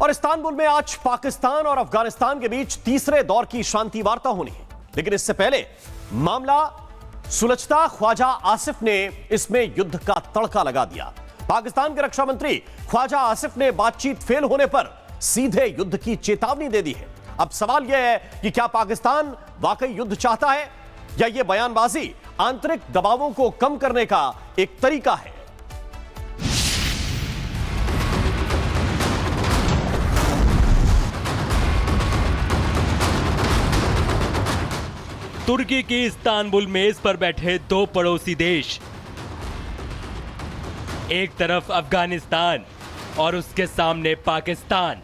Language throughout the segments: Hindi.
और इस्तांबुल में आज पाकिस्तान और अफगानिस्तान के बीच तीसरे दौर की शांति वार्ता होनी है, लेकिन इससे पहले मामला सुलझता ख्वाजा आसिफ ने इसमें युद्ध का तड़का लगा दिया। पाकिस्तान के रक्षा मंत्री ख्वाजा आसिफ ने बातचीत फेल होने पर सीधे युद्ध की चेतावनी दे दी है। अब सवाल यह है कि क्या पाकिस्तान वाकई युद्ध चाहता है या यह बयानबाजी आंतरिक दबावों को कम करने का एक तरीका है। तुर्की की इस्तांबुल मेज पर बैठे दो पड़ोसी देश, एक तरफ अफगानिस्तान और उसके सामने पाकिस्तान।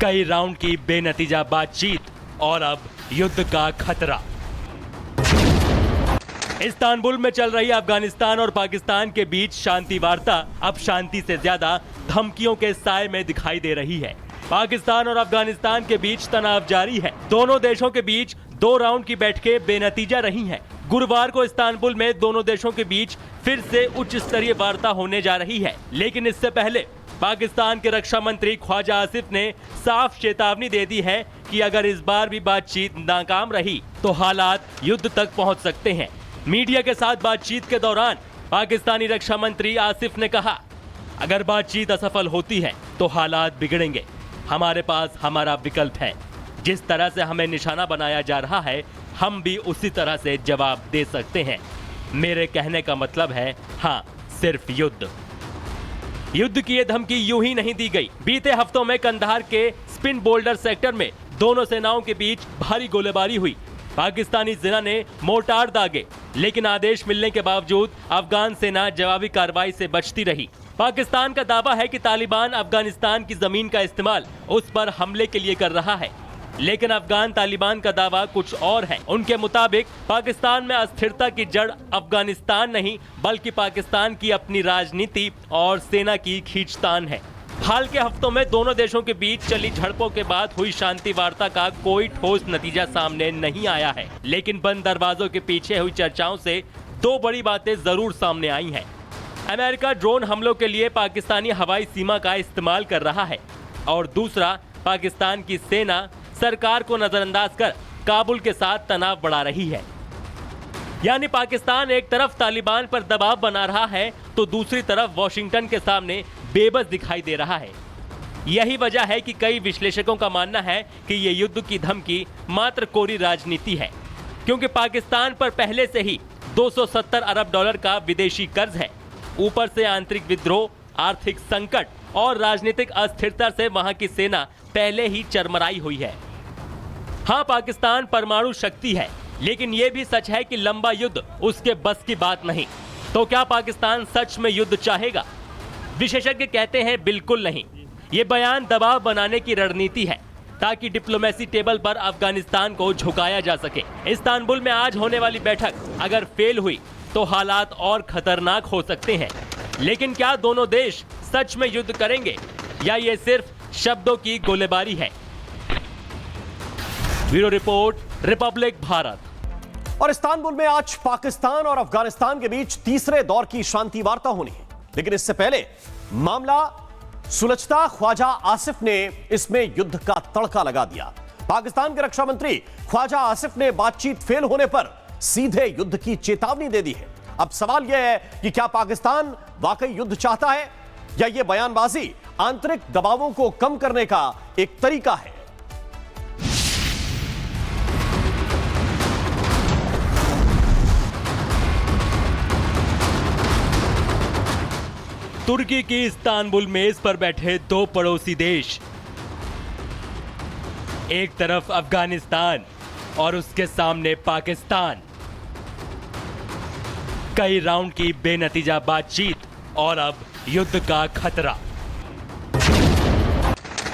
कई राउंड की बेनतीजा बातचीत और अब युद्ध का खतरा। इस्तांबुल में चल रही अफगानिस्तान और पाकिस्तान के बीच शांति वार्ता अब शांति से ज्यादा धमकियों के साए में दिखाई दे रही है। पाकिस्तान और अफगानिस्तान के बीच तनाव जारी है। दोनों देशों के बीच 2 राउंड की बैठकें बेनतीजा रही हैं। गुरुवार को इस्तांबुल में दोनों देशों के बीच फिर से उच्च स्तरीय वार्ता होने जा रही है, लेकिन इससे पहले पाकिस्तान के रक्षा मंत्री ख्वाजा आसिफ ने साफ चेतावनी दे दी है कि अगर इस बार भी बातचीत नाकाम रही तो हालात युद्ध तक पहुंच सकते हैं। मीडिया के साथ बातचीत के दौरान पाकिस्तानी रक्षा मंत्री आसिफ ने कहा, अगर बातचीत असफल होती है तो हालात बिगड़ेंगे। हमारे पास हमारा विकल्प है। जिस तरह से हमें निशाना बनाया जा रहा है, हम भी उसी तरह से जवाब दे सकते हैं। मेरे कहने का मतलब है, हाँ, सिर्फ युद्ध। युद्ध की यह धमकी यूं ही नहीं दी गई। बीते हफ्तों में कंधार के स्पिन बोल्डर सेक्टर में दोनों सेनाओं के बीच भारी गोलीबारी हुई। पाकिस्तानी सेना ने मोर्टार दागे, लेकिन आदेश मिलने के बावजूद अफगान सेना जवाबी कार्रवाई से बचती रही। पाकिस्तान का दावा है कि तालिबान अफगानिस्तान की जमीन का इस्तेमाल उस पर हमले के लिए कर रहा है, लेकिन अफगान तालिबान का दावा कुछ और है। उनके मुताबिक पाकिस्तान में अस्थिरता की जड़ अफगानिस्तान नहीं, बल्कि पाकिस्तान की अपनी राजनीति और सेना की खींचतान है। हाल के हफ्तों में दोनों देशों के बीच चली झड़पों के बाद हुई शांति वार्ता का कोई ठोस नतीजा सामने नहीं आया है, लेकिन बंद दरवाजों के पीछे हुई चर्चाओं से 2 बड़ी बातें जरूर सामने आई हैं। अमेरिका ड्रोन हमलों के लिए पाकिस्तानी हवाई सीमा का इस्तेमाल कर रहा है, और दूसरा, पाकिस्तान की सेना सरकार को नजरअंदाज कर काबुल के साथ तनाव बढ़ा रही है। यानी पाकिस्तान एक तरफ तालिबान पर दबाव बना रहा है तो दूसरी तरफ वॉशिंगटन के सामने बेबस दिखाई दे रहा है। यही वजह है कि कई विश्लेषकों का मानना है कि ये युद्ध की धमकी मात्र कोरी राजनीति है, क्योंकि पाकिस्तान पर पहले से ही $270 अरब का विदेशी कर्ज है। ऊपर से आंतरिक विद्रोह, आर्थिक संकट और राजनीतिक अस्थिरता से वहां की सेना पहले ही चरमराई हुई है। हाँ, पाकिस्तान परमाणु शक्ति है, लेकिन यह भी सच है कि लंबा युद्ध उसके बस की बात नहीं। तो क्या पाकिस्तान सच में युद्ध चाहेगा? विशेषज्ञ कहते हैं बिल्कुल नहीं। ये बयान दबाव बनाने की रणनीति है, ताकि डिप्लोमेसी टेबल पर अफगानिस्तान को झुकाया जा सके। इस्तांबुल में आज होने वाली बैठक अगर फेल हुई तो हालात और खतरनाक हो सकते हैं। लेकिन क्या दोनों देश सच में युद्ध करेंगे या ये सिर्फ शब्दों की गोलीबारी है? Bureau report, Republic Bharat. और इस्तांबुल में आज पाकिस्तान और अफगानिस्तान के बीच तीसरे दौर की शांति वार्ता होनी है, लेकिन इससे पहले मामला सुलझता ख्वाजा आसिफ ने इसमें युद्ध का तड़का लगा दिया। पाकिस्तान के रक्षा मंत्री ख्वाजा आसिफ ने बातचीत फेल होने पर सीधे युद्ध की चेतावनी दे दी है। अब सवाल यह है कि क्या पाकिस्तान वाकई युद्ध चाहता है या यह बयानबाजी आंतरिक दबावों को कम करने का एक तरीका है। तुर्की की इस्तांबुल मेज पर बैठे 2 पड़ोसी देश, एक तरफ अफगानिस्तान और उसके सामने पाकिस्तान। कई राउंड की बेनतीजा बातचीत और अब युद्ध का खतरा।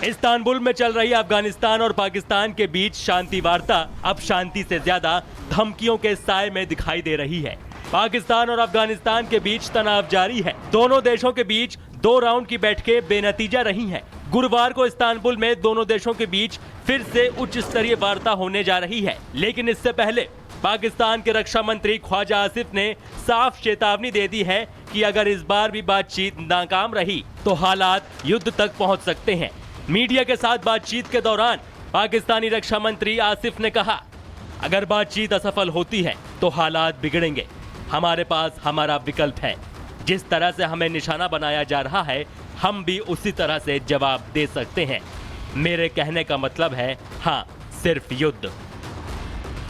इस्तांबुल में चल रही अफगानिस्तान और पाकिस्तान के बीच शांति वार्ता अब शांति से ज्यादा धमकियों के साए में दिखाई दे रही है। पाकिस्तान और अफगानिस्तान के बीच तनाव जारी है। दोनों देशों के बीच 2 राउंड की बैठकें बेनतीजा रही हैं। गुरुवार को इस्तांबुल में दोनों देशों के बीच फिर से उच्च स्तरीय वार्ता होने जा रही है, लेकिन इससे पहले पाकिस्तान के रक्षा मंत्री ख्वाजा आसिफ ने साफ चेतावनी दे दी है कि अगर इस बार भी बातचीत नाकाम रही तो हालात युद्ध तक पहुंच सकते हैं। मीडिया के साथ बातचीत के दौरान पाकिस्तानी रक्षा मंत्री आसिफ ने कहा, अगर बातचीत असफल होती है तो हालात बिगड़ेंगे। हमारे पास हमारा विकल्प है। जिस तरह से हमें निशाना बनाया जा रहा है, हम भी उसी तरह से जवाब दे सकते हैं। मेरे कहने का मतलब है, हाँ, सिर्फ युद्ध।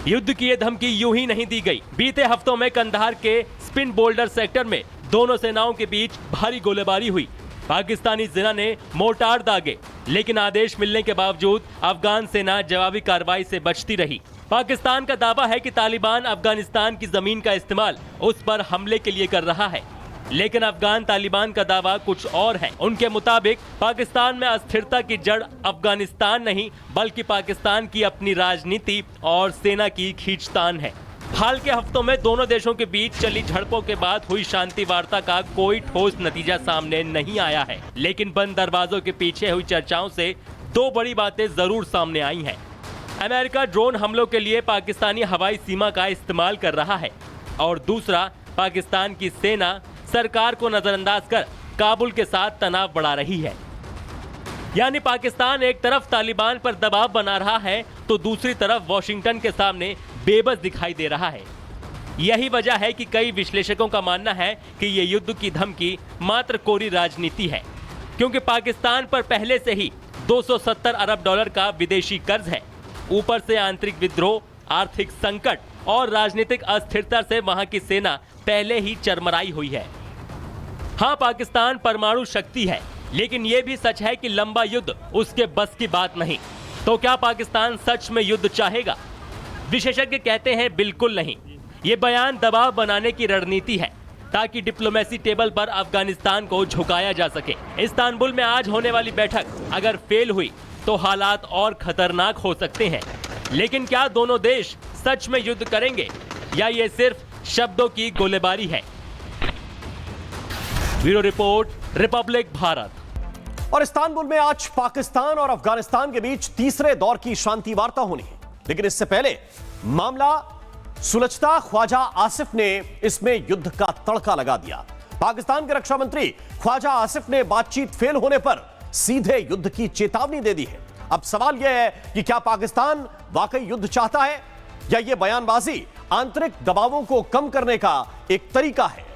युद्ध की ये धमकी यूं ही नहीं दी गई। बीते हफ्तों में कंधार के स्पिन बोल्डर सेक्टर में दोनों सेनाओं के बीच भारी गोलीबारी हुई। पाकिस्तानी सेना ने मोर्टार दागे, लेकिन आदेश मिलने के बावजूद अफगान सेना जवाबी कार्रवाई से बचती रही। पाकिस्तान का दावा है कि तालिबान अफगानिस्तान की जमीन का इस्तेमाल उस पर हमले के लिए कर रहा है, लेकिन अफगान तालिबान का दावा कुछ और है। उनके मुताबिक पाकिस्तान में अस्थिरता की जड़ अफगानिस्तान नहीं बल्कि पाकिस्तान की अपनी राजनीति और सेना की खींचतान है। हाल के हफ्तों में दोनों देशों के बीच चली झड़पों के बाद हुई शांति वार्ता का कोई ठोस नतीजा सामने नहीं आया है, लेकिन बंद दरवाजों के पीछे हुई चर्चाओं से दो बड़ी बातें जरूर सामने आई हैं। अमेरिका ड्रोन हमलों के लिए पाकिस्तानी हवाई सीमा का इस्तेमाल कर रहा है और दूसरा, पाकिस्तान की सेना सरकार को नजरअंदाज कर काबुल के साथ तनाव बढ़ा रही है। यानी पाकिस्तान एक तरफ तालिबान पर दबाव बना रहा है तो दूसरी तरफ वॉशिंगटन के सामने बेबस दिखाई दे रहा है। यही वजह है कि कई विश्लेषकों का मानना है कि ये युद्ध की धमकी मात्र कोरी राजनीति है, क्योंकि पाकिस्तान पर पहले से ही 270 अरब डॉलर का विदेशी कर्ज है। ऊपर से आंतरिक विद्रोह, आर्थिक संकट और राजनीतिक अस्थिरता से वहां की सेना पहले ही चरमराई हुई है। हाँ, पाकिस्तान परमाणु शक्ति है, लेकिन यह भी सच है कि लंबा युद्ध उसके बस की बात नहीं। तो क्या पाकिस्तान सच में युद्ध चाहेगा? विशेषज्ञ कहते हैं बिल्कुल नहीं। ये बयान दबाव बनाने की रणनीति है ताकि डिप्लोमेसी टेबल पर अफगानिस्तान को झुकाया जा सके। इस्तांबुल में आज होने वाली बैठक अगर फेल हुई तो हालात और खतरनाक हो सकते हैं। लेकिन क्या दोनों देश सच में युद्ध करेंगे या ये सिर्फ शब्दों की गोलीबारी है? Bureau report, Republic Bharat. और इस्तांबुल में आज पाकिस्तान और अफगानिस्तान के बीच तीसरे दौर की शांति वार्ता होनी है, लेकिन इससे पहले मामला सुलझता ख्वाजा आसिफ ने इसमें युद्ध का तड़का लगा दिया। पाकिस्तान के रक्षा मंत्री ख्वाजा आसिफ ने बातचीत फेल होने पर सीधे युद्ध की चेतावनी दे दी है। अब सवाल यह है कि क्या पाकिस्तान वाकई युद्ध चाहता है या यह बयानबाजी आंतरिक दबावों को कम करने का एक तरीका है?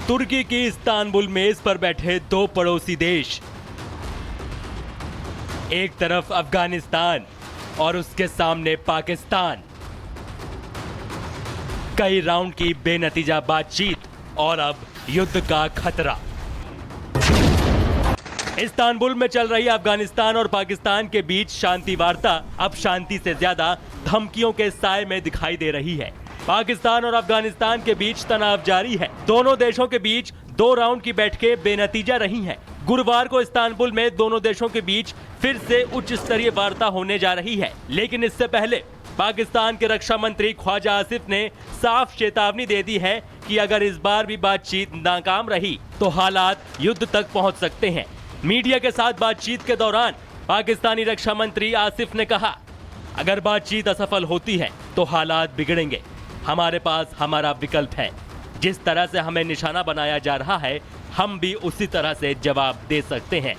तुर्की की इस्तांबुल मेज पर बैठे दो पड़ोसी देश, एक तरफ अफगानिस्तान और उसके सामने पाकिस्तान। कई राउंड की बेनतीजा बातचीत और अब युद्ध का खतरा। इस्तांबुल में चल रही अफगानिस्तान और पाकिस्तान के बीच शांति वार्ता अब शांति से ज्यादा धमकियों के साए में दिखाई दे रही है। पाकिस्तान और अफगानिस्तान के बीच तनाव जारी है। दोनों देशों के बीच 2 राउंड की बैठकें बेनतीजा रही हैं। गुरुवार को इस्तांबुल में दोनों देशों के बीच फिर से उच्च स्तरीय वार्ता होने जा रही है, लेकिन इससे पहले पाकिस्तान के रक्षा मंत्री ख्वाजा आसिफ ने साफ चेतावनी दे दी है कि अगर इस बार भी बातचीत नाकाम रही तो हालात युद्ध तक पहुंच सकते हैं। मीडिया के साथ बातचीत के दौरान पाकिस्तानी रक्षा मंत्री आसिफ ने कहा, अगर बातचीत असफल होती है तो हालात बिगड़ेंगे। हमारे पास हमारा विकल्प है। जिस तरह से हमें निशाना बनाया जा रहा है, हम भी उसी तरह से जवाब दे सकते हैं।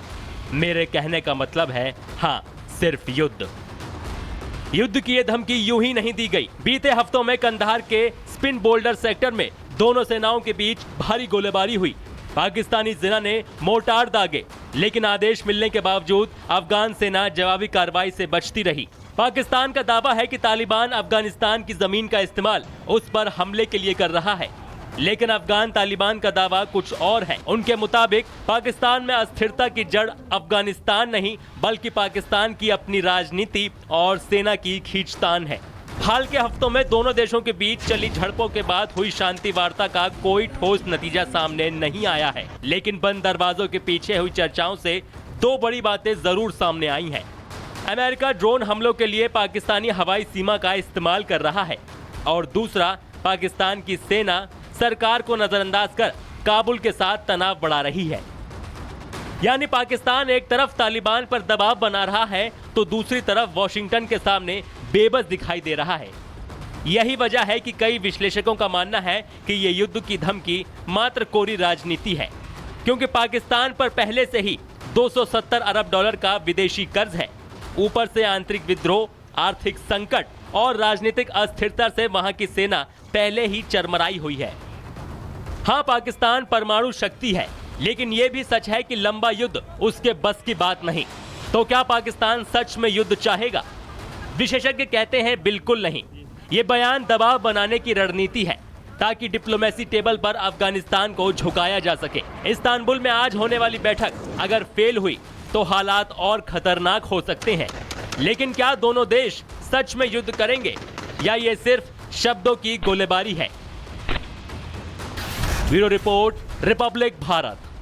मेरे कहने का मतलब है, हाँ, सिर्फ युद्ध। युद्ध की ये धमकी यूं ही नहीं दी गई। बीते हफ्तों में कंधार के स्पिन बोल्डर सेक्टर में दोनों सेनाओं के बीच भारी गोलीबारी हुई। पाकिस्तानी सेना ने मोर्टार दागे, लेकिन आदेश मिलने के बावजूद अफगान सेना जवाबी कार्रवाई से बचती रही। पाकिस्तान का दावा है कि तालिबान अफगानिस्तान की जमीन का इस्तेमाल उस पर हमले के लिए कर रहा है, लेकिन अफगान तालिबान का दावा कुछ और है। उनके मुताबिक पाकिस्तान में अस्थिरता की जड़ अफगानिस्तान नहीं बल्कि पाकिस्तान की अपनी राजनीति और सेना की खींचतान है। हाल के हफ्तों में दोनों देशों के बीच चली झड़पों के बाद हुई शांति वार्ता का कोई ठोस नतीजा सामने नहीं आया है, लेकिन बंद दरवाजों के पीछे हुई चर्चाओं से दो बड़ी बातें जरूर सामने आई हैं। अमेरिका ड्रोन हमलों के लिए पाकिस्तानी हवाई सीमा का इस्तेमाल कर रहा है और दूसरा, पाकिस्तान की सेना सरकार को नजरअंदाज कर काबुल के साथ तनाव बढ़ा रही है। यानी पाकिस्तान एक तरफ तालिबान पर दबाव बना रहा है तो दूसरी तरफ वॉशिंगटन के सामने बेबस दिखाई दे रहा है। यही वजह है कि कई विश्लेषकों का मानना है कि ये युद्ध की धमकी मात्र कोरी राजनीति है, क्योंकि पाकिस्तान पर पहले से ही 270 अरब डॉलर का विदेशी कर्ज है। ऊपर से आंतरिक विद्रोह, आर्थिक संकट और राजनीतिक अस्थिरता से वहां की सेना पहले ही चरमराई हुई है। हाँ, पाकिस्तान परमाणु शक्ति है, लेकिन यह भी सच है कि लंबा युद्ध उसके बस की बात नहीं। तो क्या पाकिस्तान सच में युद्ध चाहेगा? विशेषज्ञ कहते हैं बिल्कुल नहीं। ये बयान दबाव बनाने की रणनीति है ताकि डिप्लोमेसी टेबल पर अफगानिस्तान को झुकाया जा सके। इस्तांबुल में आज होने वाली बैठक अगर फेल हुई तो हालात और खतरनाक हो सकते हैं। लेकिन क्या दोनों देश सच में युद्ध करेंगे या ये सिर्फ शब्दों की गोलीबारी है? Bureau report, Republic Bharat.